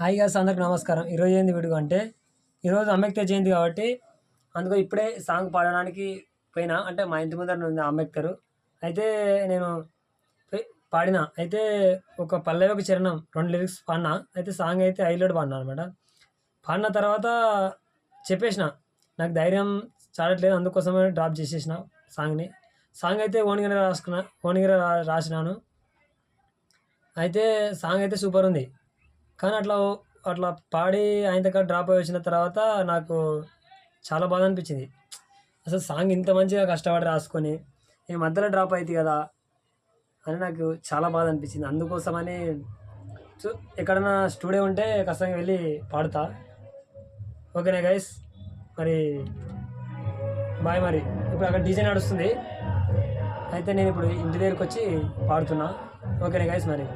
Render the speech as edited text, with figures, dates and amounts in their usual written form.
Hi guys అందరికి నమస్కారం. ఈరోజు ఏంది వీడియో అంటే ఈరోజు అంబేద్కర్ జయంతి కాబట్టి అందుకో ఇప్పుడే సాంగ్ పాడడానికి పోయినా. అంటే మా ఇంటి ముందర ఉంది అంబేద్కర్. అయితే నేను పాడిన. అయితే ఒక పల్లవి ఒక చరణం 2 లిరిక్స్ పాడినా. అయితే సాంగ్ అయితే హైలైట్ పాడినా అనమాట. పాడిన తర్వాత చెప్పేసిన నాకు ధైర్యం చాలట్లేదు, అందుకోసమే డ్రాప్ చేసేసిన సాంగ్ని. సాంగ్ అయితే ఓన్గానే రాసినాను. అయితే సాంగ్ అయితే సూపర్ ఉంది. కానీ అట్లా పాడి ఆయన దగ్గర డ్రాప్ అయ్యి వచ్చిన తర్వాత నాకు చాలా బాధ అనిపించింది. అసలు సాంగ్ ఇంత మంచిగా కష్టపడి రాసుకొని ఈ మధ్యలో డ్రాప్ అవుతుంది కదా అని నాకు చాలా బాధ అనిపించింది. అందుకోసమని ఎక్కడైనా స్టూడియో ఉంటే ఖచ్చితంగా వెళ్ళి పాడుతా. ఓకేనా గైస్, మరి బాయ్. మరి ఇప్పుడు అక్కడ డీజే నడుస్తుంది. అయితే నేను ఇప్పుడు ఇంటి దగ్గరికి వచ్చి పాడుతున్నా. ఓకేనా గైస్ మరి.